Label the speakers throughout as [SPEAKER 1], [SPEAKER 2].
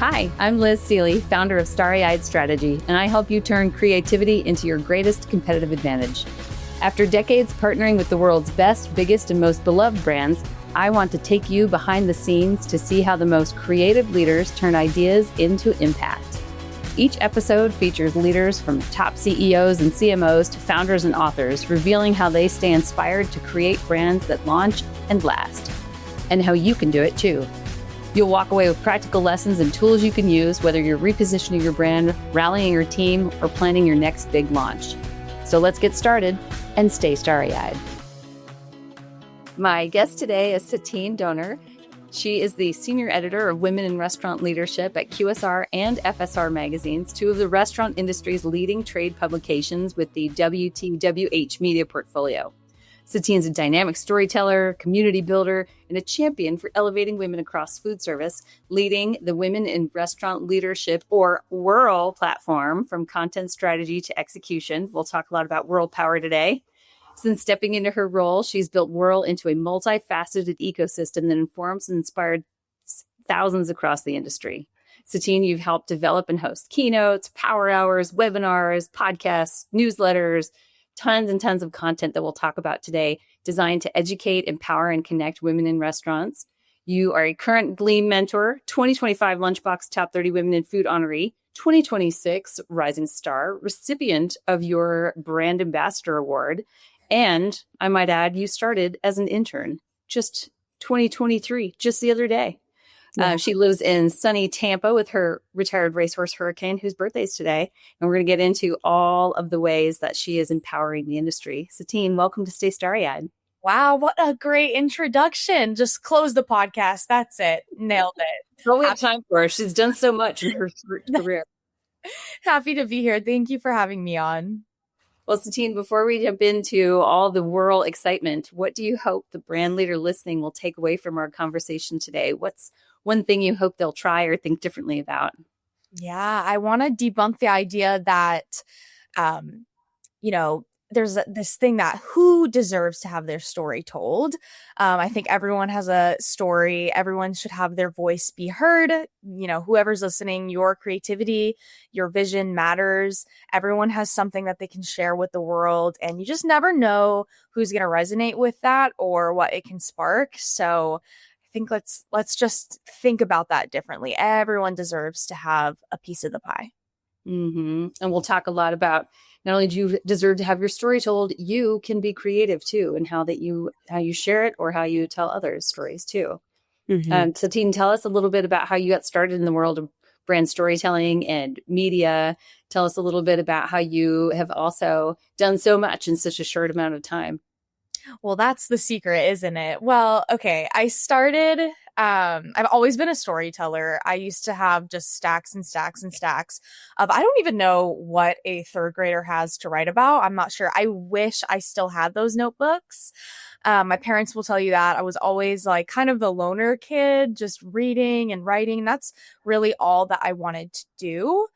[SPEAKER 1] Hi, I'm Liz Seeley, founder of Starry-Eyed Strategy, and I help you turn creativity into your greatest competitive advantage. After decades partnering with the world's best, biggest, and most beloved brands, I want to take you behind the scenes to see how the most creative leaders turn ideas into impact. Each episode features leaders from top CEOs and CMOs to founders and authors, revealing how they stay inspired to create brands that launch and last, and how you can do it too. You'll walk away with practical lessons and tools you can use, whether you're repositioning your brand, rallying your team, or planning your next big launch. So let's get started and stay starry-eyed. My guest today is Satyne Doner. She is the senior editor of Women in Restaurant Leadership at QSR and FSR Magazines, two of the restaurant industry's leading trade publications with the WTWH media portfolio. Satyne's a dynamic storyteller, community builder, and a champion for elevating women across food service, leading the Women in Restaurant Leadership, or WiRL, platform from content strategy to execution. We'll talk a lot about WiRL power today. Since stepping into her role, she's built WiRL into a multifaceted ecosystem that informs and inspired thousands across the industry. Satyne, you've helped develop and host keynotes, power hours, webinars, podcasts, newsletters, tons and tons of content that we'll talk about today, designed to educate, empower, and connect women in restaurants. You are a current Gleam mentor, 2025 Lunchbox Top 30 Women in Food honoree, 2026 Rising Star, recipient of your Brand Ambassador Award. And I might add, you started as an intern just 2023, just the other day. Yeah. She lives in sunny Tampa with her retired racehorse Hurricane, whose birthday is today. And we're going to get into all of the ways that she is empowering the industry. Satyne, welcome to Stay Starry-Eyed.
[SPEAKER 2] Wow, what a great introduction. Just close the podcast. That's it. Nailed it.
[SPEAKER 1] That's all we have time for her. She's done so much in her career.
[SPEAKER 2] Happy to be here. Thank you for having me on.
[SPEAKER 1] Well, Satyne, before we jump into all the WiRL excitement, what do you hope the brand leader listening will take away from our conversation today? What's one thing you hope they'll try or think differently about?
[SPEAKER 2] Yeah, I want to debunk the idea that, there's this thing that who deserves to have their story told. I think everyone has a story. Everyone should have their voice be heard. You know, whoever's listening, your creativity, your vision matters. Everyone has something that they can share with the world, and you just never know who's going to resonate with that or what it can spark. So I think let's just think about that differently. Everyone deserves to have a piece of the pie.
[SPEAKER 1] Mm-hmm. And we'll talk a lot about not only do you deserve to have your story told, you can be creative too, and how you share it or how you tell others stories too. Mm-hmm. Satyne, tell us a little bit about how you got started in the world of brand storytelling and media. Tell us a little bit about how you have also done so much in such a short amount of time.
[SPEAKER 2] Well, that's the secret, isn't it? Well, okay. I started, I've always been a storyteller. I used to have just stacks and stacks and stacks of, I don't even know what a third grader has to write about. I'm not sure. I wish I still had those notebooks. My parents will tell you that I was always like kind of the loner kid, just reading and writing. That's really all that I wanted to do.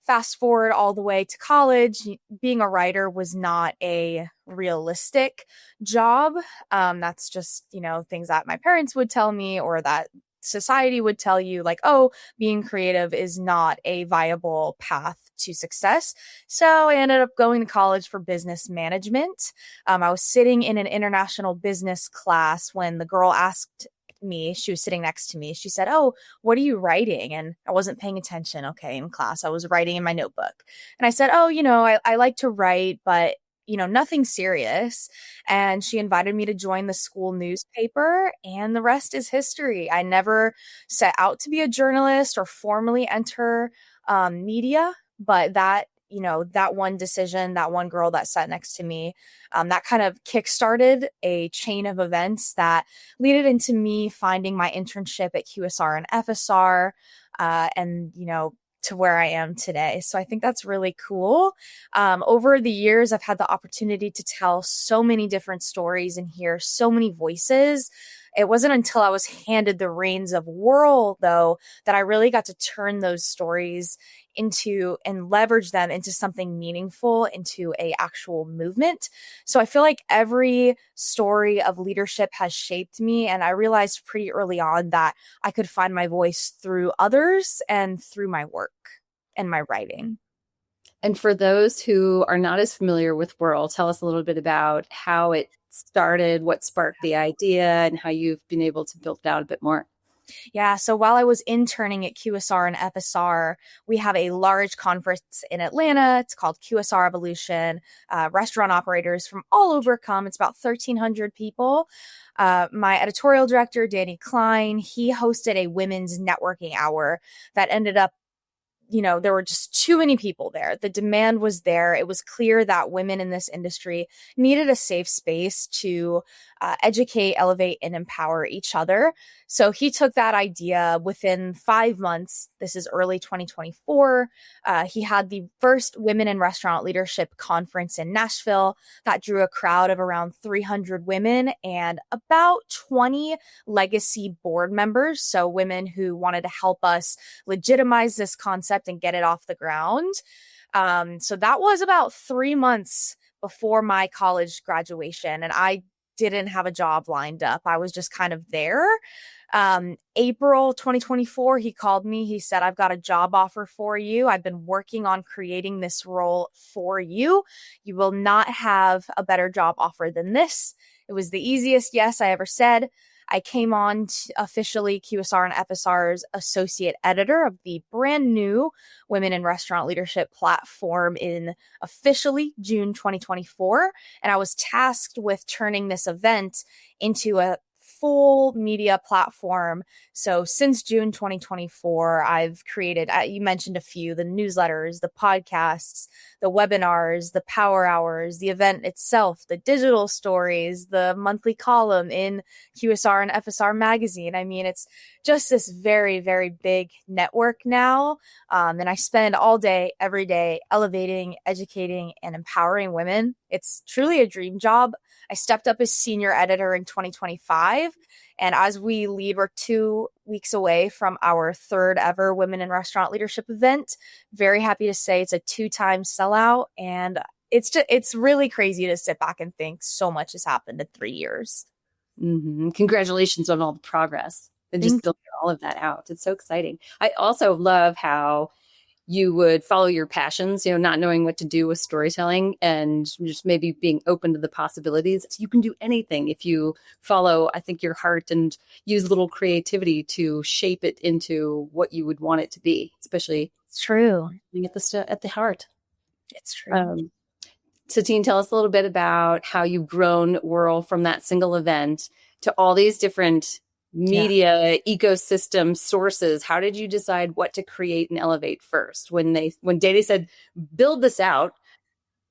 [SPEAKER 2] Fast forward all the way to college, being a writer was not a realistic job. That's just, things that my parents would tell me or that society would tell you, like, oh, being creative is not a viable path to success. So I ended up going to college for business management. I was sitting in an international business class when the girl asked me, she was sitting next to me. She said, "Oh, what are you writing?" And I wasn't paying attention. Okay. In class, I was writing in my notebook. And I said, "Oh, I like to write, but nothing serious." And she invited me to join the school newspaper, and the rest is history. I never set out to be a journalist or formally enter media, but that one decision, that one girl that sat next to me, that kind of kickstarted a chain of events that led into me finding my internship at QSR and FSR, and to where I am today. So I think that's really cool. Over the years, I've had the opportunity to tell so many different stories and hear so many voices It wasn't until I was handed the reins of WiRL, though, that I really got to turn those stories into and leverage them into something meaningful, into a actual movement. So I feel like every story of leadership has shaped me. And I realized pretty early on that I could find my voice through others and through my work and my writing.
[SPEAKER 1] And for those who are not as familiar with WiRL, tell us a little bit about how it started, what sparked the idea, and how you've been able to build it out a bit more.
[SPEAKER 2] Yeah. So while I was interning at QSR and FSR, we have a large conference in Atlanta. It's called QSR Evolution. Restaurant operators from all over come. It's about 1,300 people. My editorial director, Danny Klein, he hosted a women's networking hour that ended up, there were just too many people there. The demand was there. It was clear that women in this industry needed a safe space to educate, elevate, and empower each other. So he took that idea within 5 months. This is early 2024. He had the first Women in Restaurant Leadership Conference in Nashville that drew a crowd of around 300 women and about 20 legacy board members. So women who wanted to help us legitimize this concept and get it off the ground. So that was about 3 months before my college graduation, and I didn't have a job lined up. I was just kind of there. April 2024, he called me. He said, I've got a job offer for you. I've been working on creating this role for you. You will not have a better job offer than this. It was the easiest yes I ever said. I came on officially QSR and FSR's associate editor of the brand new Women in Restaurant Leadership platform in officially June 2024. And I was tasked with turning this event into a full media platform. So since June 2024, I've created, you mentioned a few, the newsletters, the podcasts, the webinars, the power hours, the event itself, the digital stories, the monthly column in QSR and FSR Magazine. I mean, it's just this very, very big network now. And I spend all day, every day, elevating, educating, and empowering women. It's truly a dream job. I stepped up as senior editor in 2025. And as we leave, we're 2 weeks away from our third ever Women in Restaurant Leadership event. Very happy to say it's a 2-time sellout. And it's really crazy to sit back and think so much has happened in 3 years.
[SPEAKER 1] Mm-hmm. Congratulations on all the progress and just building all of that out. It's so exciting. I also love how you would follow your passions, not knowing what to do with storytelling and just maybe being open to the possibilities. You can do anything if you follow, I think, your heart and use a little creativity to shape it into what you would want it to be, especially
[SPEAKER 2] It's true.
[SPEAKER 1] At the heart.
[SPEAKER 2] It's true.
[SPEAKER 1] Satyne, tell us a little bit about how you've grown WiRL from that single event to all these different media ecosystem sources. How did you decide what to create and elevate first? When Danny said, build this out,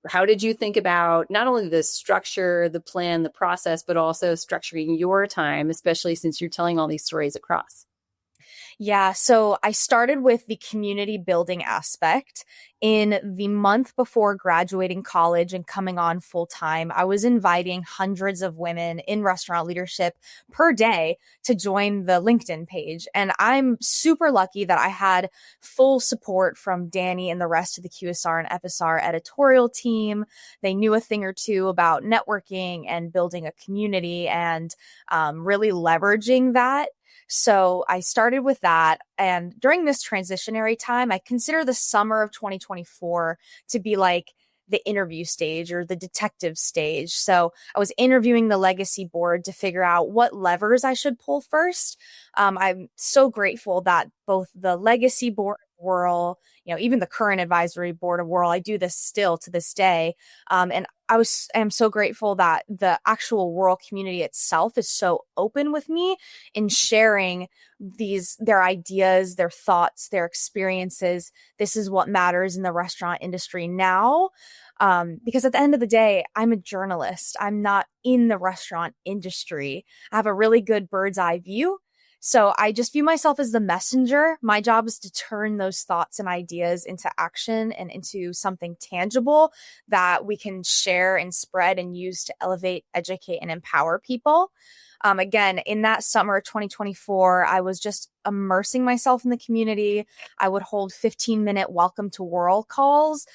[SPEAKER 1] how did you think about not only the structure, the plan, the process, but also structuring your time, especially since you're telling all these stories across?
[SPEAKER 2] Yeah, so I started with the community building aspect. In the month before graduating college and coming on full time, I was inviting hundreds of women in restaurant leadership per day to join the LinkedIn page. And I'm super lucky that I had full support from Danny and the rest of the QSR and FSR editorial team. They knew a thing or two about networking and building a community and really leveraging that. So I started with that. And during this transitionary time, I consider the summer of 2024 to be like the interview stage or the detective stage. So I was interviewing the legacy board to figure out what levers I should pull first. I'm so grateful that both the legacy board of WiRL, even the current advisory board of WiRL, I do this still to this day. And am so grateful that the actual WiRL community itself is so open with me in sharing their ideas, their thoughts, their experiences. This is what matters in the restaurant industry now. Because at the end of the day, I'm a journalist. I'm not in the restaurant industry. I have a really good bird's eye view. So I just view myself as the messenger. My job is to turn those thoughts and ideas into action and into something tangible that we can share and spread and use to elevate, educate, and empower people. Again, in that summer of 2024, I was just immersing myself in the community. I would hold 15-minute welcome to WiRL calls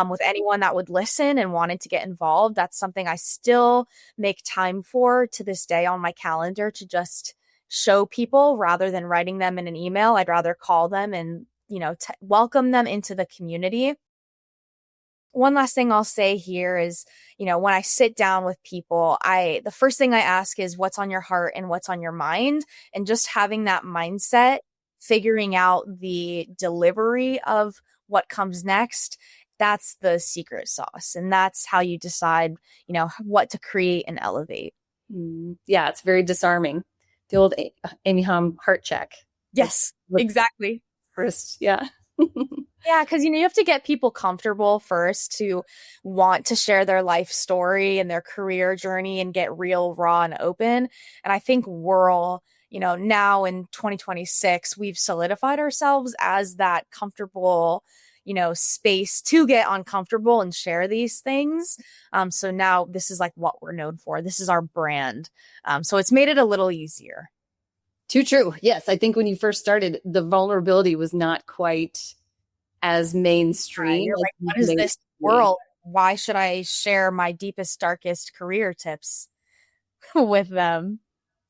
[SPEAKER 2] with anyone that would listen and wanted to get involved. That's something I still make time for to this day on my calendar, to just show people rather than writing them in an email. I'd rather call them and, welcome them into the community. One last thing I'll say here is, when I sit down with people, the first thing I ask is what's on your heart and what's on your mind, and just having that mindset, figuring out the delivery of what comes next. That's the secret sauce. And that's how you decide, what to create and elevate.
[SPEAKER 1] Yeah, it's very disarming. The old Amy Hom heart check.
[SPEAKER 2] Yes, exactly.
[SPEAKER 1] First, yeah.
[SPEAKER 2] Yeah, because you have to get people comfortable first to want to share their life story and their career journey and get real, raw, and open. And I think WiRL, now in 2026, we've solidified ourselves as that comfortable, space to get uncomfortable and share these things. So now this is like what we're known for. This is our brand. So it's made it a little easier.
[SPEAKER 1] Too true. Yes. I think when you first started, the vulnerability was not quite as mainstream.
[SPEAKER 2] You're like, what is this WiRL? Why should I share my deepest, darkest career tips with them?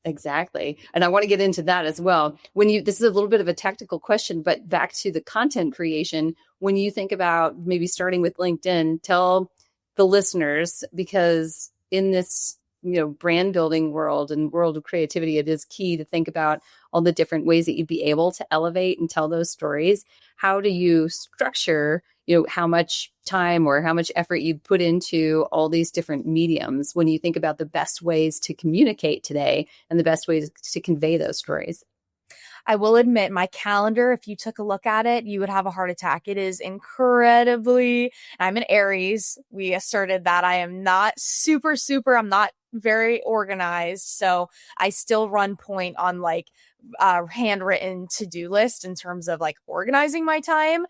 [SPEAKER 1] Exactly. And I want to get into that as well. This is a little bit of a technical question, but back to the content creation, when you think about maybe starting with LinkedIn, tell the listeners, because in this, brand building world and world of creativity, it is key to think about all the different ways that you'd be able to elevate and tell those stories. How do you structure, how much time or how much effort you put into all these different mediums when you think about the best ways to communicate today and the best ways to convey those stories?
[SPEAKER 2] I will admit, my calendar, if you took a look at it, you would have a heart attack. It is incredibly, I'm an Aries. We asserted that I am not super, I'm not very organized. So I still run point on handwritten to-do list in terms of organizing my time.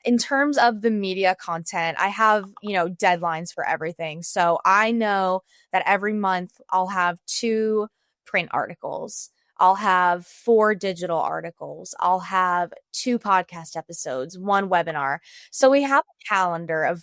[SPEAKER 2] In terms of the media content, I have, deadlines for everything. So I know that every month I'll have 2 print articles. I'll have 4 digital articles. I'll have 2 podcast episodes, 1 webinar. So we have a calendar of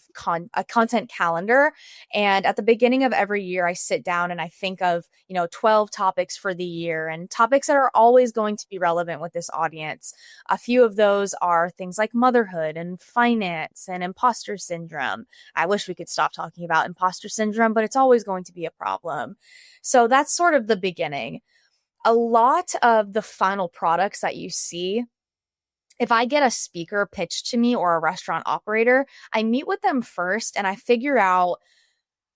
[SPEAKER 2] a content calendar. And at the beginning of every year, I sit down and I think of, 12 topics for the year, and topics that are always going to be relevant with this audience. A few of those are things like motherhood and finance and imposter syndrome. I wish we could stop talking about imposter syndrome, but it's always going to be a problem. So that's sort of the beginning. A lot of the final products that you see, if I get a speaker pitched to me or a restaurant operator, I meet with them first and I figure out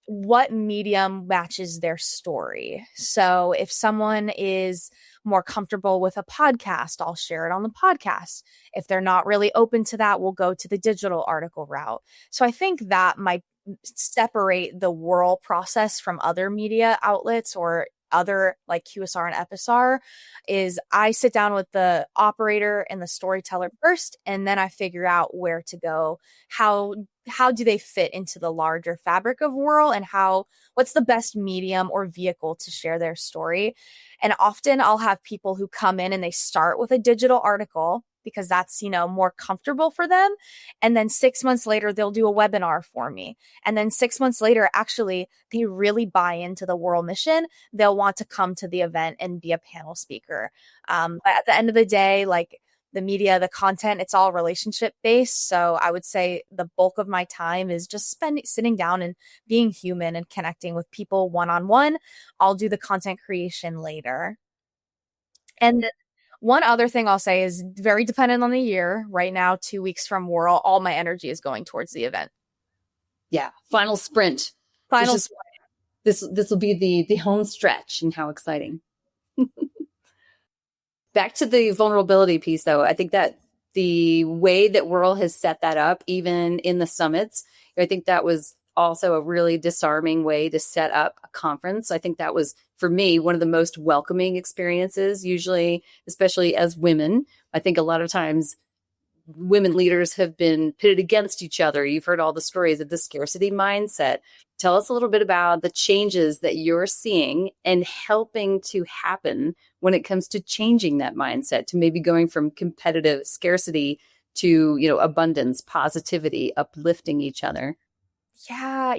[SPEAKER 2] what medium matches their story. So if someone is more comfortable with a podcast, I'll share it on the podcast. If they're not really open to that, we'll go to the digital article route. So I think that might separate the WiRL process from other media outlets or other like QSR and FSR. Is I sit down with the operator and the storyteller first, and then I figure out where to go. How do they fit into the larger fabric of WiRL, and what's the best medium or vehicle to share their story? And often I'll have people who come in and they start with a digital article because that's, more comfortable for them. And then 6 months later, they'll do a webinar for me. And then 6 months later, actually, they really buy into the WiRL mission. They'll want to come to the event and be a panel speaker. But at the end of the day, the media, the content, it's all relationship based. So I would say the bulk of my time is just sitting down and being human and connecting with people one-on-one. I'll do the content creation later. And one other thing I'll say is very dependent on the year. Right now, 2 weeks from WiRL, all my energy is going towards the event.
[SPEAKER 1] Yeah. Final sprint. This will be the home stretch, and how exciting. Back to the vulnerability piece, though, I think that the way that WiRL has set that up, even in the summits, I think that was also a really disarming way to set up a conference. I think that was, for me, one of the most welcoming experiences, usually, especially as women. I think a lot of times women leaders have been pitted against each other. You've heard all the stories of the scarcity mindset. Tell us a little bit about the changes that you're seeing and helping to happen when it comes to changing that mindset, to maybe going from competitive scarcity to, abundance, positivity, uplifting each other.
[SPEAKER 2] Yeah,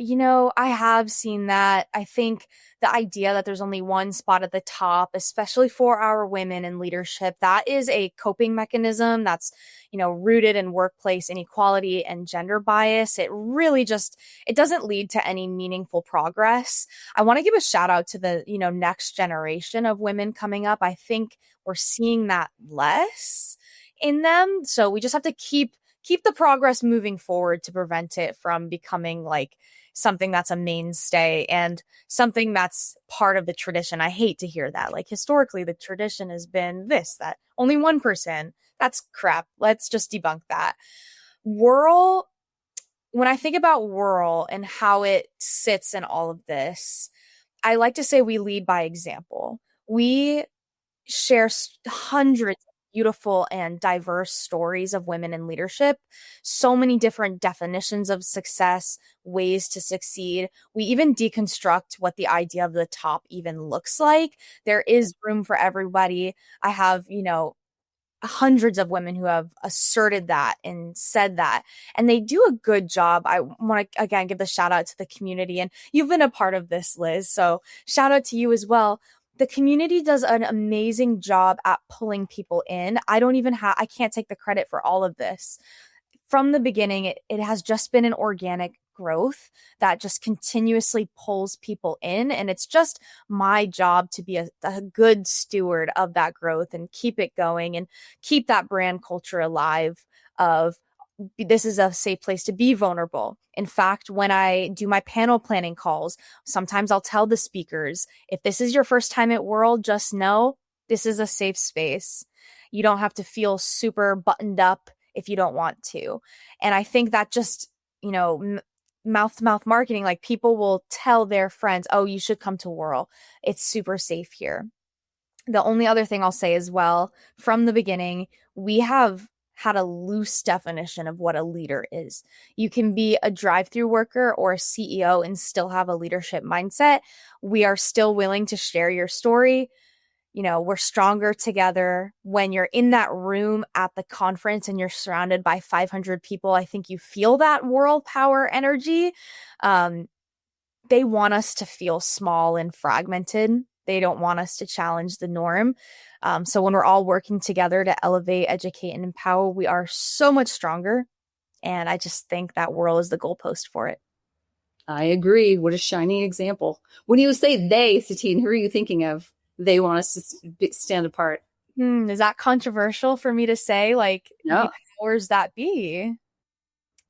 [SPEAKER 2] I have seen that. I think the idea that there's only one spot at the top, especially for our women in leadership, that is a coping mechanism that's, rooted in workplace inequality and gender bias. It really it doesn't lead to any meaningful progress. I want to give a shout out to the, next generation of women coming up. I think we're seeing that less in them. So we just have to keep the progress moving forward to prevent it from becoming like something that's a mainstay and something that's part of the tradition. I hate to hear that. Like historically, the tradition has been that only one person. That's crap. Let's just debunk that. WiRL, when I think about WiRL and how it sits in all of this, I like to say we lead by example. We share hundreds of beautiful and diverse stories of women in leadership, so many different definitions of success, ways to succeed. We even deconstruct what the idea of the top even looks like. There is room for everybody. I have, hundreds of women who have asserted that and said that, and they do a good job. I want to again give the shout out to the community, and you've been a part of this, Liz, so shout out to you as well. The community does an amazing job at pulling people in. I can't take the credit for all of this. From the beginning, it has just been an organic growth that just continuously pulls people in. And it's just my job to be a good steward of that growth and keep it going and keep that brand culture alive of this is a safe place to be vulnerable. In fact, when I do my panel planning calls, sometimes I'll tell the speakers, if this is your first time at WiRL, just know this is a safe space. You don't have to feel super buttoned up if you don't want to. And I think that just, mouth to mouth marketing, like people will tell their friends, oh, you should come to WiRL. It's super safe here. The only other thing I'll say as well, from the beginning, we have had a loose definition of what a leader is. You can be a drive-through worker or a CEO and still have a leadership mindset. We are still willing to share your story. We're stronger together. When you're in that room at the conference and you're surrounded by 500 people, I think you feel that world power energy. They want us to feel small and fragmented. They don't want us to challenge the norm. So when we're all working together to elevate, educate, and empower, we are so much stronger. And I just think that WiRL is the goalpost for it.
[SPEAKER 1] I agree. What a shining example. When you say they, Satyne, who are you thinking of? They want us to stand apart.
[SPEAKER 2] Is that controversial for me to say? Like,
[SPEAKER 1] No.
[SPEAKER 2] the powers that be?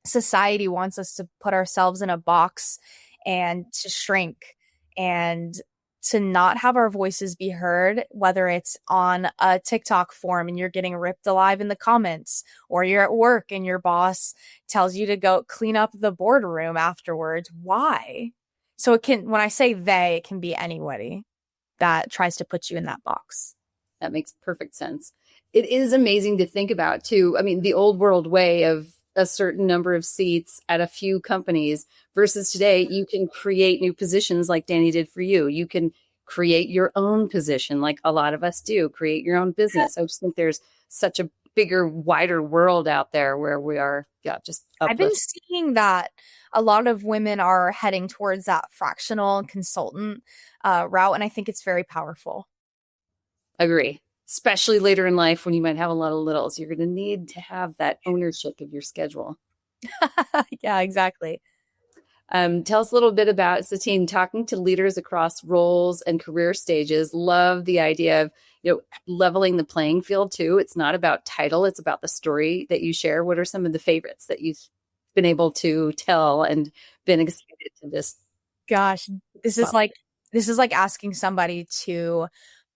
[SPEAKER 2] Society wants us to put ourselves in a box and to shrink and to not have our voices be heard, whether it's on a TikTok forum and you're getting ripped alive in the comments, or you're at work and your boss tells you to go clean up the boardroom afterwards. Why? So when I say they, it can be anybody that tries to put you in that box.
[SPEAKER 1] That makes perfect sense. It is amazing to think about too. I mean, the old world way of a certain number of seats at a few companies versus today, you can create new positions like Danny did for you. You can create your own position like a lot of us do, create your own business. I just think there's such a bigger, wider world out there where we are, just uplift.
[SPEAKER 2] I've been seeing that a lot of women are heading towards that fractional consultant route, and I think it's very powerful.
[SPEAKER 1] Agree. Especially later in life when you might have a lot of littles, you're going to need to have that ownership of your schedule.
[SPEAKER 2] Yeah, exactly.
[SPEAKER 1] Tell us a little bit about, Satyne, talking to leaders across roles and career stages. Love the idea of, leveling the playing field too. It's not about title. It's about the story that you share. What are some of the favorites that you've been able to tell and been excited to this?
[SPEAKER 2] Gosh, this is like asking somebody to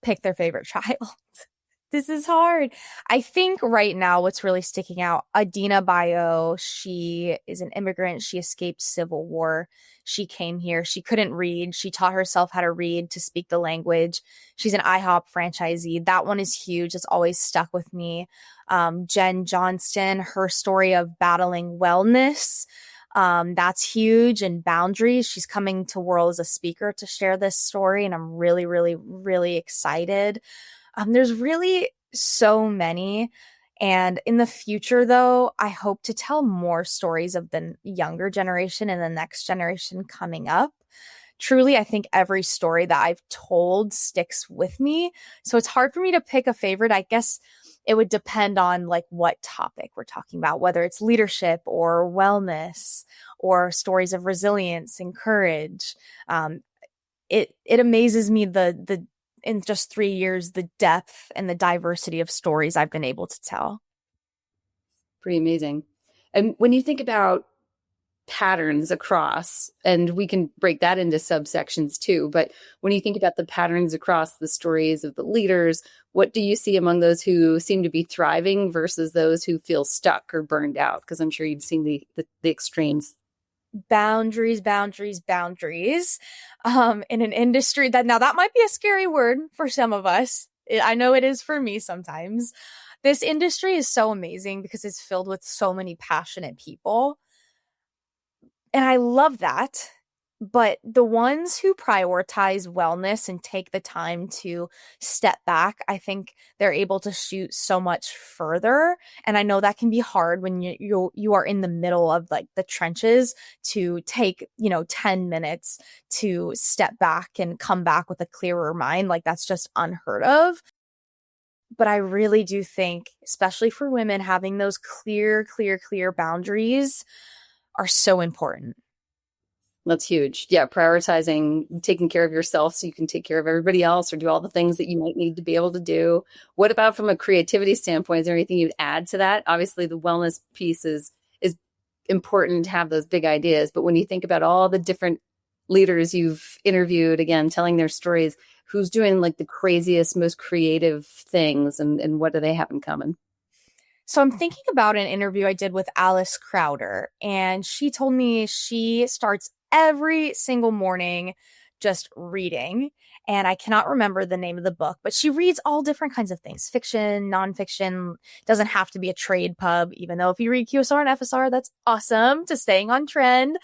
[SPEAKER 2] pick their favorite child. This is hard. I think right now what's really sticking out, Adina Bayo, she is an immigrant. She escaped civil war. She came here. She couldn't read. She taught herself how to read, to speak the language. She's an IHOP franchisee. That one is huge. It's always stuck with me. Jen Johnston, her story of battling wellness. That's huge. And boundaries. She's coming to WiRL as a speaker to share this story. And I'm really, really, really excited. There's really so many. And in the future, though, I hope to tell more stories of the younger generation and the next generation coming up. Truly, I think every story that I've told sticks with me. So it's hard for me to pick a favorite. I guess it would depend on like what topic we're talking about, whether it's leadership or wellness or stories of resilience and courage. It amazes me the in just 3 years, the depth and the diversity of stories I've been able to tell.
[SPEAKER 1] Pretty amazing. And when you think about patterns across, and we can break that into subsections too, but when you think about the patterns across the stories of the leaders, what do you see among those who seem to be thriving versus those who feel stuck or burned out? Because I'm sure you've seen the extremes.
[SPEAKER 2] Boundaries, boundaries, boundaries. In an industry that might be a scary word for some of us. I know it is for me sometimes. This industry is so amazing because it's filled with so many passionate people. And I love that. But the ones who prioritize wellness and take the time to step back, I think they're able to shoot so much further. And I know that can be hard when you are in the middle of like the trenches to take, 10 minutes to step back and come back with a clearer mind. Like that's just unheard of. But I really do think, especially for women, having those clear boundaries are so important.
[SPEAKER 1] That's huge. Yeah, prioritizing taking care of yourself so you can take care of everybody else or do all the things that you might need to be able to do. What about from a creativity standpoint? Is there anything you'd add to that? Obviously, the wellness piece is important to have those big ideas. But when you think about all the different leaders you've interviewed, again, telling their stories, who's doing like the craziest, most creative things and what do they have in common?
[SPEAKER 2] So I'm thinking about an interview I did with Alice Crowder, and she told me she starts every single morning just reading. And I cannot remember the name of the book, but she reads all different kinds of things, fiction, nonfiction, doesn't have to be a trade pub, even though if you read QSR and FSR, that's awesome to staying on trend.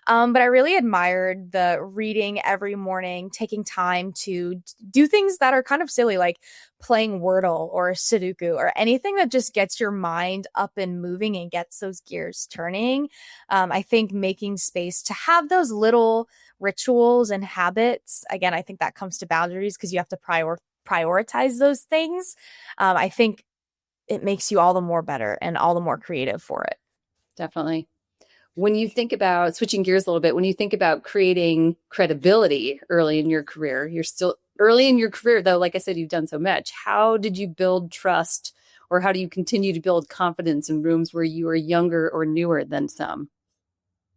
[SPEAKER 2] But I really admired the reading every morning, taking time to do things that are kind of silly, like playing Wordle or Sudoku or anything that just gets your mind up and moving and gets those gears turning. I think making space to have those little rituals and habits. Again, I think that comes to boundaries because you have to prioritize those things. I think it makes you all the more better and all the more creative for it.
[SPEAKER 1] Definitely. When you think about switching gears a little bit, when you think about creating credibility early in your career, you're still early in your career, though, like I said, you've done so much. How did you build trust or how do you continue to build confidence in rooms where you are younger or newer than some?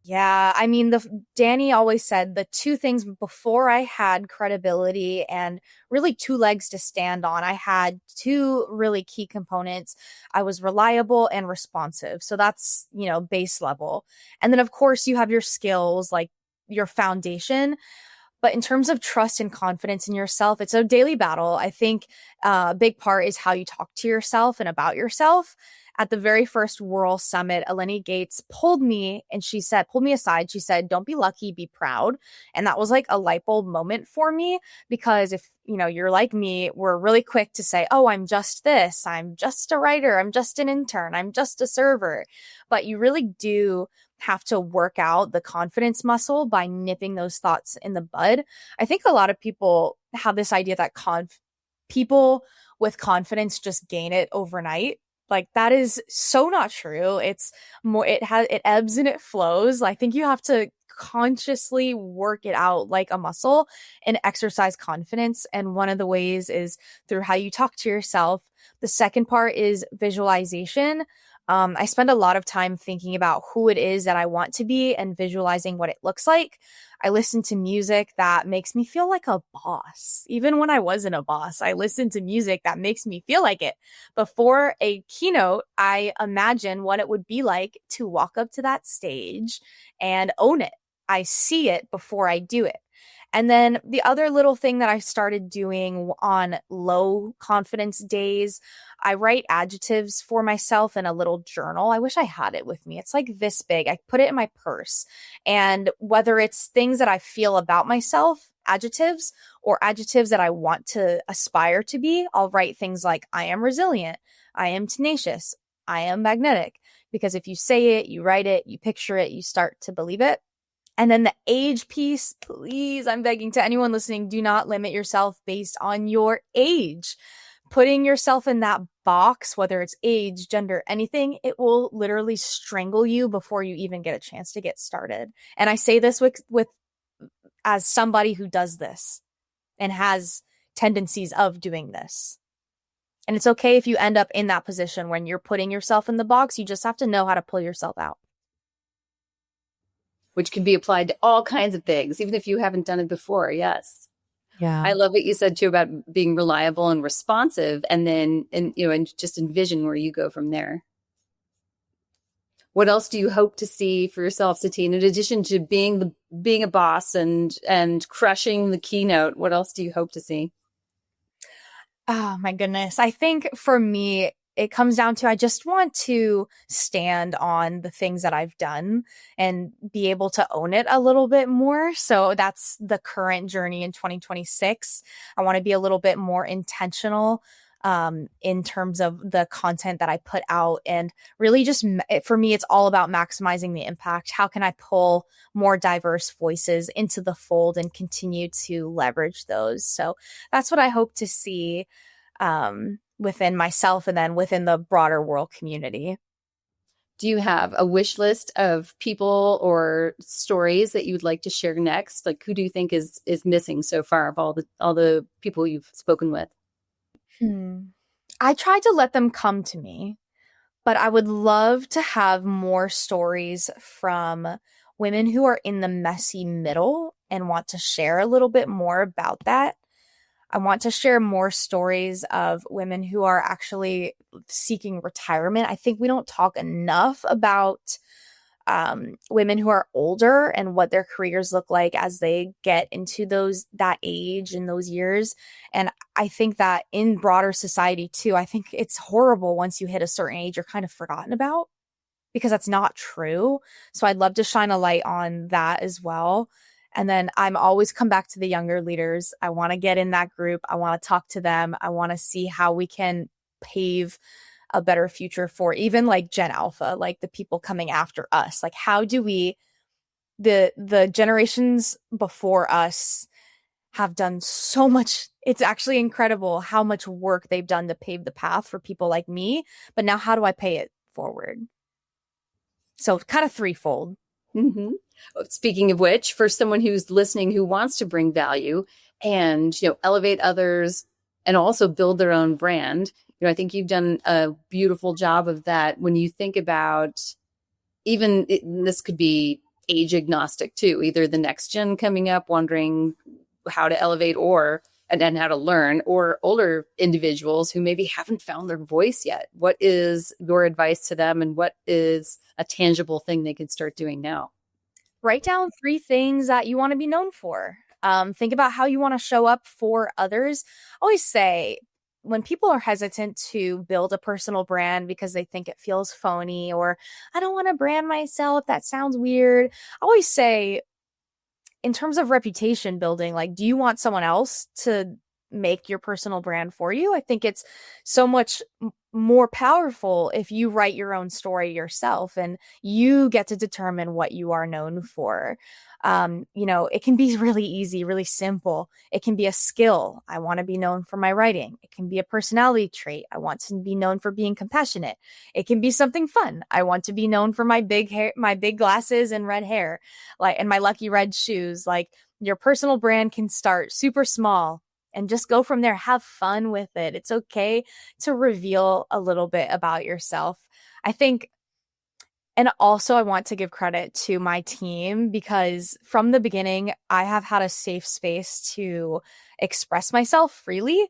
[SPEAKER 2] Yeah, I mean, Danny always said the two things before I had credibility and really two legs to stand on. I had two really key components. I was reliable and responsive. So that's, base level. And then of course you have your skills, like your foundation. But in terms of trust and confidence in yourself, it's a daily battle. I think a big part is how you talk to yourself and about yourself. At the very first WiRL Summit, Eleni Gates pulled me aside. She said, "Don't be lucky, be proud." And that was like a light bulb moment for me because if, you're like me, we're really quick to say, "Oh, I'm just this. I'm just a writer. I'm just an intern. I'm just a server." But you really do have to work out the confidence muscle by nipping those thoughts in the bud. I think a lot of people have this idea that people with confidence just gain it overnight. Like that is so not true. It's more, it ebbs and it flows. I think you have to consciously work it out like a muscle and exercise confidence. And one of the ways is through how you talk to yourself. The second part is visualization. I spend a lot of time thinking about who it is that I want to be and visualizing what it looks like. I listen to music that makes me feel like a boss. Even when I wasn't a boss, I listen to music that makes me feel like it. Before a keynote, I imagine what it would be like to walk up to that stage and own it. I see it before I do it. And then the other little thing that I started doing on low confidence days, I write adjectives for myself in a little journal. I wish I had it with me. It's like this big. I put it in my purse. And whether it's things that I feel about myself, adjectives, or adjectives that I want to aspire to be, I'll write things like, I am resilient, I am tenacious, I am magnetic. Because if you say it, you write it, you picture it, you start to believe it. And then the age piece, please, I'm begging to anyone listening, do not limit yourself based on your age. Putting yourself in that box, whether it's age, gender, anything, it will literally strangle you before you even get a chance to get started. And I say this with as somebody who does this and has tendencies of doing this. And it's okay if you end up in that position when you're putting yourself in the box. You just have to know how to pull yourself out.
[SPEAKER 1] Which can be applied to all kinds of things, even if you haven't done it before. Yes.
[SPEAKER 2] Yeah.
[SPEAKER 1] I love what you said too about being reliable and responsive, and then, and just envision where you go from there. What else do you hope to see for yourself, Satyne, in addition to being a boss and crushing the keynote? What else do you hope to see?
[SPEAKER 2] Oh my goodness. I think for me, it comes down to I just want to stand on the things that I've done and be able to own it a little bit more. So that's the current journey in 2026. I want to be a little bit more intentional in terms of the content that I put out, and really just for me, it's all about maximizing the impact. How can I pull more diverse voices into the fold and continue to leverage those? So that's what I hope to see within myself and then within the broader world community.
[SPEAKER 1] Do you have a wish list of people or stories that you would like to share next? Like, who do you think is missing so far of all the people you've spoken with?
[SPEAKER 2] I try to let them come to me, but I would love to have more stories from women who are in the messy middle and want to share a little bit more about that. I want to share more stories of women who are actually seeking retirement. I think we don't talk enough about women who are older and what their careers look like as they get into that age and those years. And I think that in broader society too, I think it's horrible once you hit a certain age, you're kind of forgotten about, because that's not true. So I'd love to shine a light on that as well. And then I'm always come back to the younger leaders. I want to get in that group. I want to talk to them. I want to see how we can pave a better future for even like Gen Alpha, like the people coming after us. Like, how do we, the generations before us have done so much. It's actually incredible how much work they've done to pave the path for people like me. But now how do I pay it forward? So kind of threefold.
[SPEAKER 1] Mm-hmm. Speaking of which, for someone who's listening, who wants to bring value and, elevate others and also build their own brand, I think you've done a beautiful job of that. When you think about this could be age agnostic too, either the next gen coming up, wondering how to elevate and how to learn, or older individuals who maybe haven't found their voice yet. What is your advice to them, and what is a tangible thing they can start doing now?
[SPEAKER 2] Write down 3 things that you want to be known for. Think about how you want to show up for others. I always say, when people are hesitant to build a personal brand because they think it feels phony, or I don't want to brand myself, that sounds weird. I always say, in terms of reputation building, like, do you want someone else to make your personal brand for you? I think it's so much more powerful if you write your own story yourself and you get to determine what you are known for. It can be really easy, really simple. It can be a skill. I want to be known for my writing. It can be a personality trait. I want to be known for being compassionate. It can be something fun. I want to be known for my big hair, my big glasses and red hair, and my lucky red shoes. Like, your personal brand can start super small and just go from there. Have fun with it. It's okay to reveal a little bit about yourself. I think, and also I want to give credit to my team because from the beginning, I have had a safe space to express myself freely.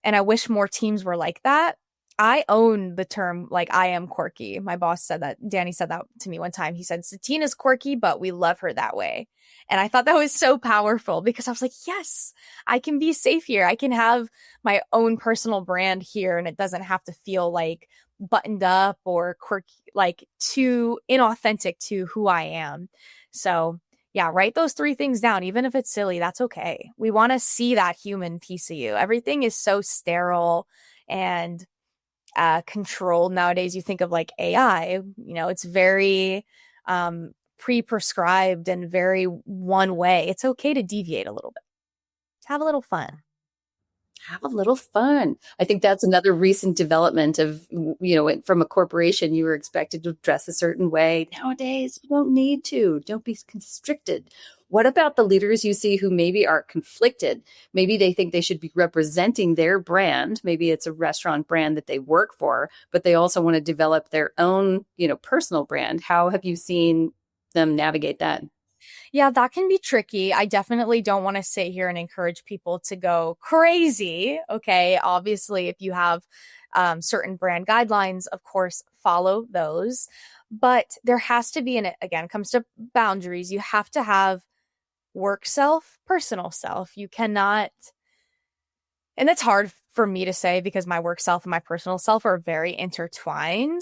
[SPEAKER 2] And I wish more teams were like that. I own the term, like, I am quirky. My boss said that. Danny said that to me one time. He said, Satyne is quirky, but we love her that way. And I thought that was so powerful because I was like, yes, I can be safe here. I can have my own personal brand here, and it doesn't have to feel like buttoned up or quirky, like too inauthentic to who I am. So yeah, write those 3 things down. Even if it's silly, that's okay. We want to see that human piece of you. Everything is so sterile and controlled nowadays. You think of like AI, it's very pre-prescribed and very one way. It's okay to deviate a little bit. Have a little fun.
[SPEAKER 1] Have a little fun. I think that's another recent development of, from a corporation, you were expected to dress a certain way. Nowadays, you don't need to. Don't be constricted. What about the leaders you see who maybe are conflicted? Maybe they think they should be representing their brand. Maybe it's a restaurant brand that they work for, but they also want to develop their own, personal brand. How have you seen them navigate that?
[SPEAKER 2] Yeah, that can be tricky. I definitely don't want to sit here and encourage people to go crazy. Okay. Obviously, if you have certain brand guidelines, of course, follow those. But there has to be, and it again comes to boundaries. You have to have work self, personal self. You cannot, and that's hard for me to say because my work self and my personal self are very intertwined.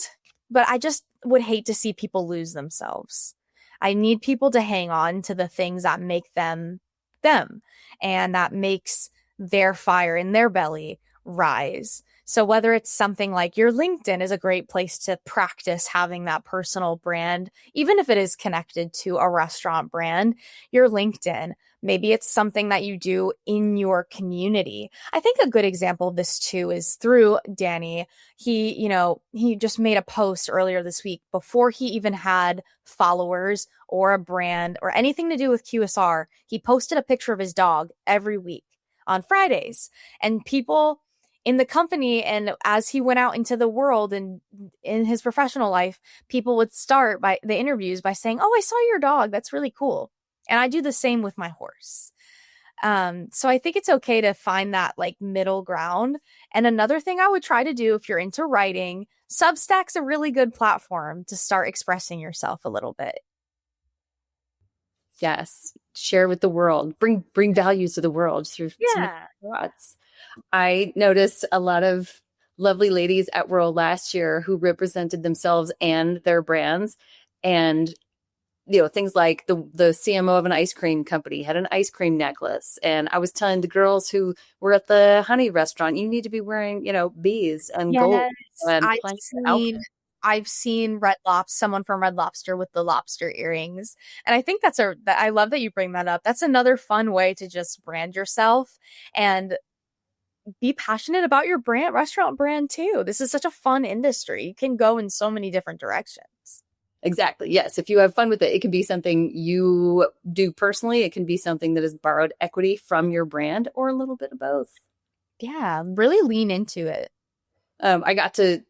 [SPEAKER 2] But I just would hate to see people lose themselves. I need people to hang on to the things that make them them and that makes their fire in their belly rise. So whether it's something like your LinkedIn is a great place to practice having that personal brand, even if it is connected to a restaurant brand, your LinkedIn, maybe it's something that you do in your community. I think a good example of this too is through Danny. He just made a post earlier this week before he even had followers or a brand or anything to do with QSR. He posted a picture of his dog every week on Fridays, and people in the company, and as he went out into the world and in his professional life, people would start by the interviews by saying, "Oh, I saw your dog. That's really cool." And I do the same with my horse. So I think it's okay to find that like middle ground. And another thing I would try to do if you're into writing, Substack's a really good platform to start expressing yourself a little bit.
[SPEAKER 1] Yes. Share with the world. Bring values to the world through some thoughts. I noticed a lot of lovely ladies at WiRL last year who represented themselves and their brands. And things like the CMO of an ice cream company had an ice cream necklace. And I was telling the girls who were at the Honey restaurant, you need to be wearing, bees and gold. And
[SPEAKER 2] I've seen someone from Red Lobster with the lobster earrings. And I think I love that you bring that up. That's another fun way to just brand yourself and be passionate about your restaurant brand too. This is such a fun industry. You can go in so many different directions.
[SPEAKER 1] Exactly. Yes. If you have fun with it, it can be something you do personally. It can be something that is borrowed equity from your brand or a little bit of both.
[SPEAKER 2] Yeah. Really lean into it.
[SPEAKER 1] I got to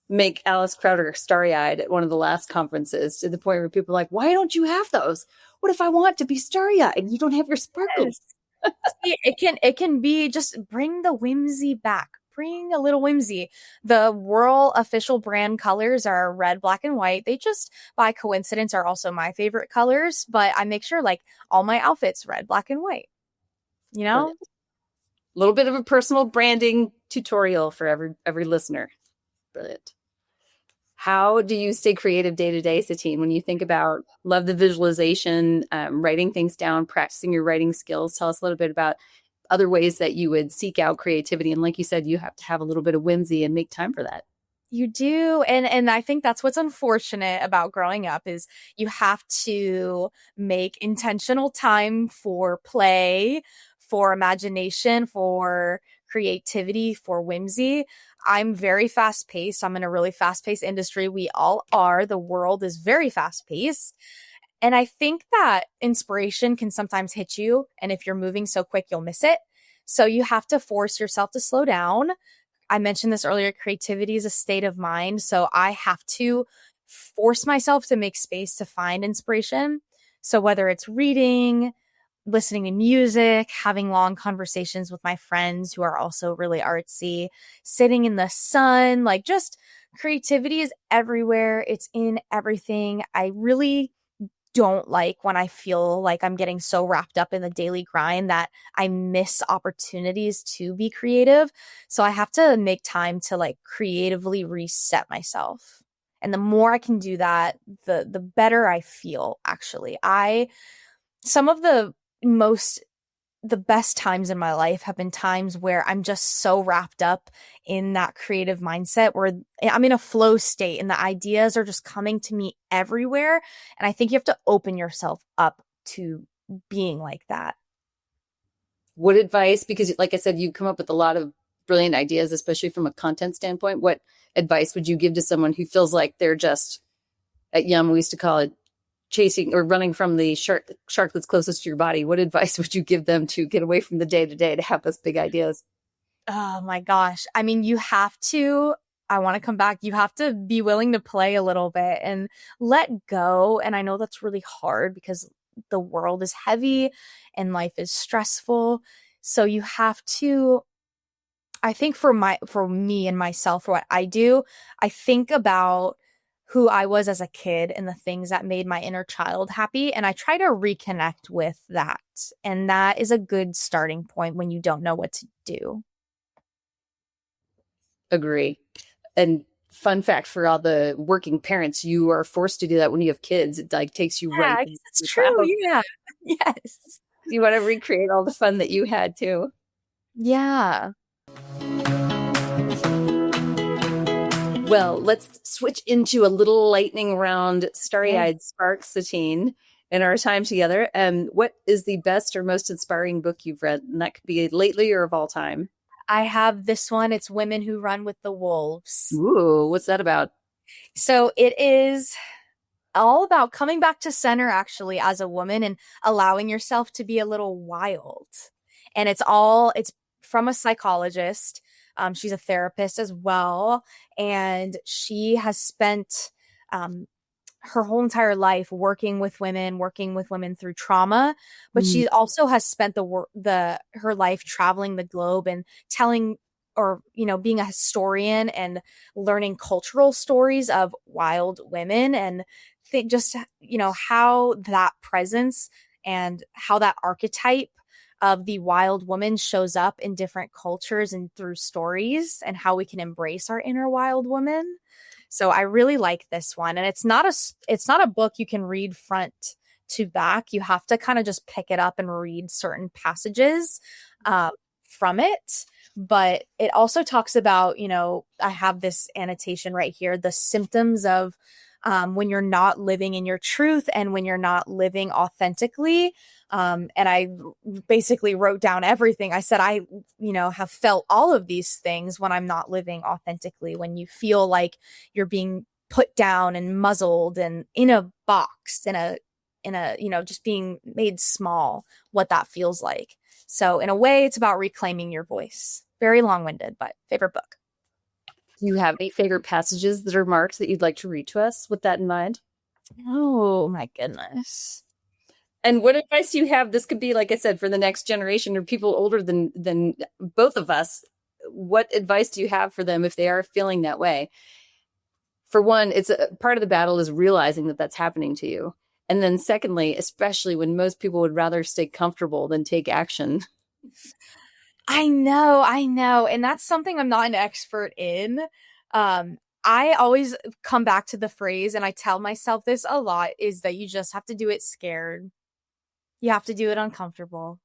[SPEAKER 1] make Alice Crowder starry-eyed at one of the last conferences to the point where people are like, why don't you have those? What if I want to be starry-eyed? You don't have your sparkles.
[SPEAKER 2] Yes. See, it can be just bring the whimsy back. Bring a little whimsy. The WiRL official brand colors are red, black, and white. They just, by coincidence, are also my favorite colors, but I make sure like all my outfits, red, black, and white.
[SPEAKER 1] Brilliant. A little bit of a personal branding tutorial for every listener. Brilliant. How do you stay creative day to day, Satyne? When you think about love the visualization, writing things down, practicing your writing skills, tell us a little bit about other ways that you would seek out creativity. And like you said, you have to have a little bit of whimsy and make time for that.
[SPEAKER 2] You do. And I think that's what's unfortunate about growing up is you have to make intentional time for play, for imagination, for creativity, for whimsy. I'm very fast paced. I'm in a really fast paced industry. We all are. The world is very fast paced. And I think that inspiration can sometimes hit you. And if you're moving so quick, you'll miss it. So you have to force yourself to slow down. I mentioned this earlier, creativity is a state of mind. So I have to force myself to make space to find inspiration. So whether it's reading, listening to music, having long conversations with my friends who are also really artsy, sitting in the sun, like just creativity is everywhere. It's in everything. I really don't like when I feel like I'm getting so wrapped up in the daily grind that I miss opportunities to be creative. So I have to make time to like creatively reset myself. And the more I can do that, the better I feel actually. I some of the best times in my life have been times where I'm just so wrapped up in that creative mindset where I'm in a flow state and the ideas are just coming to me everywhere. And I think you have to open yourself up to being like that.
[SPEAKER 1] What advice, because like I said, you come up with a lot of brilliant ideas, especially from a content standpoint. What advice would you give to someone who feels like they're just, at Yum, we used to call it chasing or running from the shark that's closest to your body? What advice would you give them to get away from the day to day to have those big ideas?
[SPEAKER 2] Oh my gosh. I mean, I want to come back. You have to be willing to play a little bit and let go. And I know that's really hard because the world is heavy and life is stressful. So you have to, I think for me and myself, for what I do, I think about who I was as a kid and the things that made my inner child happy. And I try to reconnect with that. And that is a good starting point when you don't know what to do.
[SPEAKER 1] Agree. And fun fact for all the working parents, you are forced to do that when you have kids. It like takes you
[SPEAKER 2] Yeah,
[SPEAKER 1] right
[SPEAKER 2] I
[SPEAKER 1] into
[SPEAKER 2] guess that's
[SPEAKER 1] your
[SPEAKER 2] true.
[SPEAKER 1] childhood.
[SPEAKER 2] Yeah. Yes.
[SPEAKER 1] You want to recreate all the fun that you had too.
[SPEAKER 2] Yeah.
[SPEAKER 1] Well, let's switch into a little lightning round,
[SPEAKER 2] Okay.
[SPEAKER 1] starry-eyed sparks, Satyne, in our time together. What is the best or most inspiring book you've read? And that could be lately or of all time.
[SPEAKER 2] I have this one. It's Women Who Run with the Wolves.
[SPEAKER 1] Ooh, what's that about?
[SPEAKER 2] So it is all about coming back to center actually as a woman and allowing yourself to be a little wild. And it's from a psychologist. She's a therapist as well. And she has spent um, her whole entire life working with women through trauma, but
[SPEAKER 1] Mm.
[SPEAKER 2] she also has spent her life traveling the globe and telling or being a historian and learning cultural stories of wild women and just how that presence and how that archetype of the wild woman shows up in different cultures and through stories and how we can embrace our inner wild woman. So I really like this one. And it's not a book you can read front to back. You have to kind of just pick it up and read certain passages from it. But it also talks about, I have this annotation right here, the symptoms of when you're not living in your truth and when you're not living authentically. And I basically wrote down everything. I said, have felt all of these things when I'm not living authentically, when you feel like you're being put down and muzzled and in a box, just being made small, what that feels like. So in a way, it's about reclaiming your voice. Very long-winded, but favorite book.
[SPEAKER 1] Do you have any favorite passages that are marked that you'd like to read to us with that in mind?
[SPEAKER 2] Oh my goodness.
[SPEAKER 1] And what advice do you have? This could be, like I said, for the next generation or people older than both of us. What advice do you have for them if they are feeling that way? For one, it's a part of the battle is realizing that that's happening to you. And then secondly, especially when most people would rather stay comfortable than take action.
[SPEAKER 2] I know. And that's something I'm not an expert in. I always come back to the phrase, and I tell myself this a lot, is that you just have to do it scared. You have to do it uncomfortable.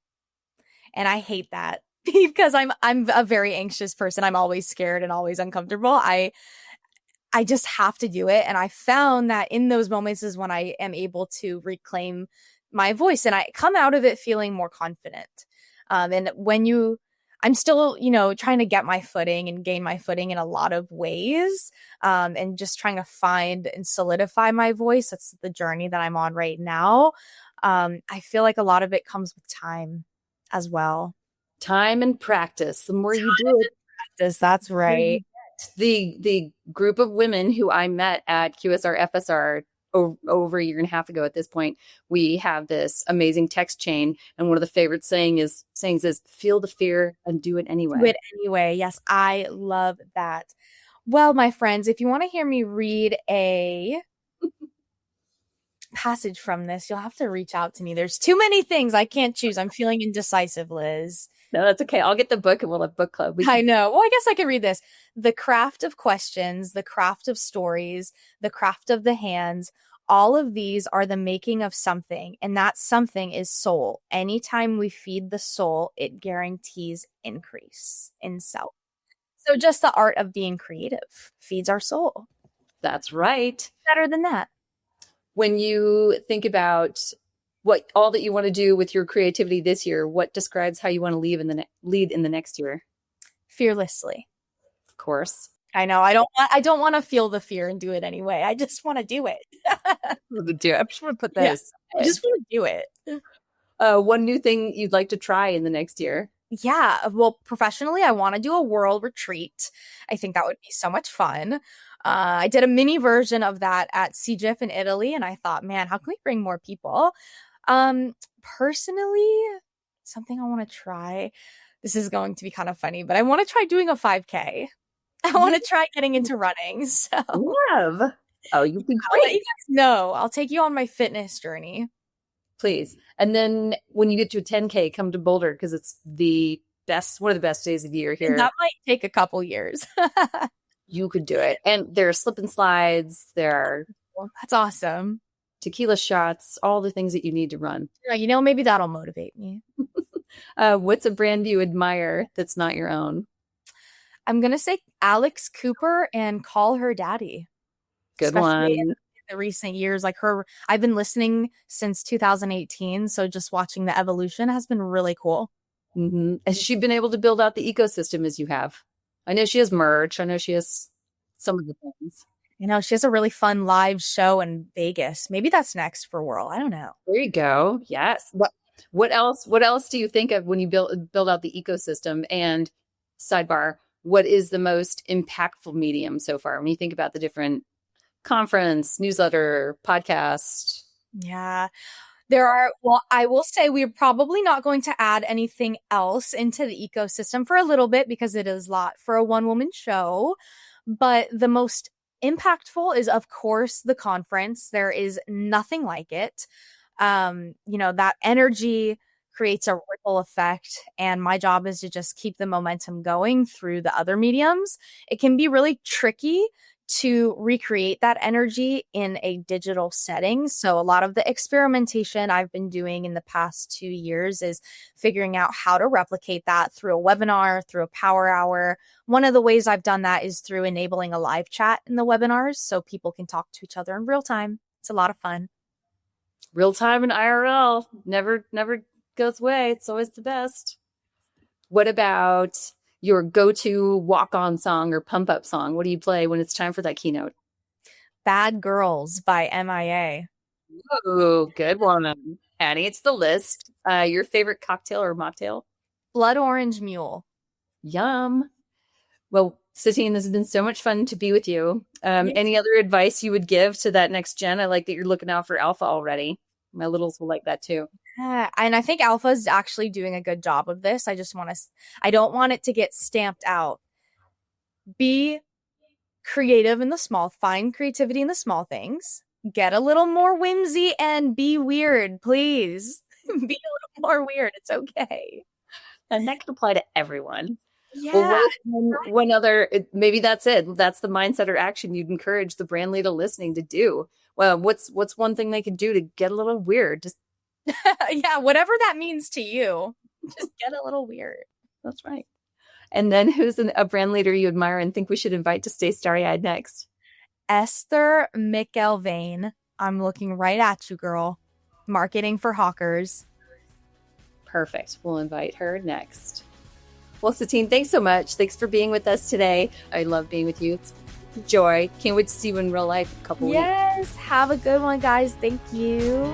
[SPEAKER 2] And I hate that because I'm a very anxious person. I'm always scared and always uncomfortable. I just have to do it. And I found that in those moments is when I am able to reclaim my voice and I come out of it feeling more confident. And I'm still, trying to get my footing and gain my footing in a lot of ways. And just trying to find and solidify my voice. That's the journey that I'm on right now. I feel like a lot of it comes with time as well.
[SPEAKER 1] Time and practice. The more you do it,
[SPEAKER 2] That's right.
[SPEAKER 1] the group of women who I met at QSR FSR over a year and a half ago at this point, we have this amazing text chain. And one of the favorite sayings is feel the fear and do it anyway.
[SPEAKER 2] Do it anyway. Yes, I love that. Well, my friends, if you want to hear me read a passage from this, you'll have to reach out to me. There's too many things I can't choose. I'm feeling indecisive, Liz.
[SPEAKER 1] No, that's okay. I'll get the book and we'll have book club.
[SPEAKER 2] I know. Well, I guess I can read this. The craft of questions, the craft of stories, the craft of the hands, all of these are the making of something, and that something is soul. Anytime we feed the soul, it guarantees increase in self. So just the art of being creative feeds our soul.
[SPEAKER 1] That's right.
[SPEAKER 2] Better than that.
[SPEAKER 1] When you think about what all that you want to do with your creativity this year, what describes how you want to lead in the next year?
[SPEAKER 2] Fearlessly.
[SPEAKER 1] Of course.
[SPEAKER 2] I know. I don't want to feel the fear and do it anyway. I just want to do it.
[SPEAKER 1] I just want to put this.
[SPEAKER 2] Yeah, I just want to do it.
[SPEAKER 1] One new thing you'd like to try in the next year?
[SPEAKER 2] Yeah. Well, professionally, I want to do a world retreat. I think that would be so much fun. I did a mini version of that at CGIF in Italy, and I thought, man, how can we bring more people? Personally, something I want to try. This is going to be kind of funny, but I want to try doing a 5K. I want to try getting into running. So
[SPEAKER 1] love. Oh, you'd be
[SPEAKER 2] I'll
[SPEAKER 1] great.
[SPEAKER 2] let you guys know. I'll take you on my fitness journey.
[SPEAKER 1] Please. And then when you get to a 10K, come to Boulder because it's one of the best days of the year here.
[SPEAKER 2] And that might take a couple years.
[SPEAKER 1] You could do it. And there are slip and slides. There are
[SPEAKER 2] That's awesome.
[SPEAKER 1] tequila shots, all the things that you need to run.
[SPEAKER 2] Yeah, maybe that'll motivate me.
[SPEAKER 1] What's a brand you admire that's not your own?
[SPEAKER 2] I'm going to say Alex Cooper and Call Her Daddy.
[SPEAKER 1] Good
[SPEAKER 2] Especially
[SPEAKER 1] one.
[SPEAKER 2] in the recent years, like I've been listening since 2018. So just watching the evolution has been really cool.
[SPEAKER 1] Mm-hmm. Has she been able to build out the ecosystem as you have? I know she has merch. I know she has some of the things.
[SPEAKER 2] She has a really fun live show in Vegas. Maybe that's next for WiRL. I don't know.
[SPEAKER 1] There you go. Yes. What else do you think of when you build out the ecosystem? And sidebar, what is the most impactful medium so far when you think about the different conference, newsletter, podcast?
[SPEAKER 2] Yeah. I will say we're probably not going to add anything else into the ecosystem for a little bit because it is a lot for a one-woman show. But the most impactful is, of course, the conference. There is nothing like it. That energy creates a ripple effect, and my job is to just keep the momentum going through the other mediums. It can be really tricky to recreate that energy in a digital setting. So a lot of the experimentation I've been doing in the past 2 years is figuring out how to replicate that through a webinar, through a power hour. One of the ways I've done that is through enabling a live chat in the webinars so people can talk to each other in real time. It's a lot of fun.
[SPEAKER 1] Real time and IRL never goes away. It's always the best. What about your go-to walk-on song or pump-up song? What do you play when it's time for that keynote?
[SPEAKER 2] Bad Girls by MIA.
[SPEAKER 1] Oh, good one. Adding it to the list. Your favorite cocktail or mocktail?
[SPEAKER 2] Blood Orange Mule.
[SPEAKER 1] Yum. Well, Satyne, this has been so much fun to be with you. Any other advice you would give to that next gen? I like that you're looking out for Alpha already. My littles will like that too.
[SPEAKER 2] And I think Alpha is actually doing a good job of this. I don't want it to get stamped out. Be creative in the small, find creativity in the small things. Get a little more whimsy and be weird, please. Be a little more weird. It's okay.
[SPEAKER 1] And that can apply to everyone.
[SPEAKER 2] Yeah.
[SPEAKER 1] Well, one other, maybe that's it. That's the mindset or action you'd encourage the brand leader listening to do. Well, what's one thing they could do to get a little weird? Just
[SPEAKER 2] yeah, whatever that means to you, just get a little weird.
[SPEAKER 1] That's right. And then who's a brand leader you admire and think we should invite to stay starry-eyed next?
[SPEAKER 2] Esther McElvain. I'm looking right at you, girl. Marketing for Hawkers.
[SPEAKER 1] Perfect. We'll invite her next. Well, Satyne, thanks so much. Thanks for being with us today. I love being with you. It's a joy. Can't wait to see you in real life in a couple weeks.
[SPEAKER 2] Yes. Have a good one, guys. Thank you.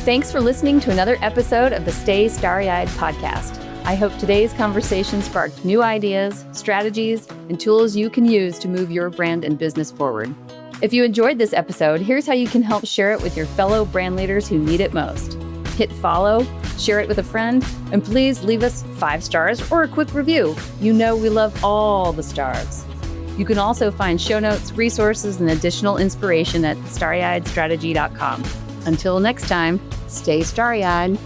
[SPEAKER 1] Thanks for listening to another episode of the Stay Starry-Eyed podcast. I hope today's conversation sparked new ideas, strategies, and tools you can use to move your brand and business forward. If you enjoyed this episode, here's how you can help share it with your fellow brand leaders who need it most. Hit follow, share it with a friend, and please leave us 5 stars or a quick review. You know we love all the stars. You can also find show notes, resources, and additional inspiration at starryeyedstrategy.com. Until next time, stay starry-eyed.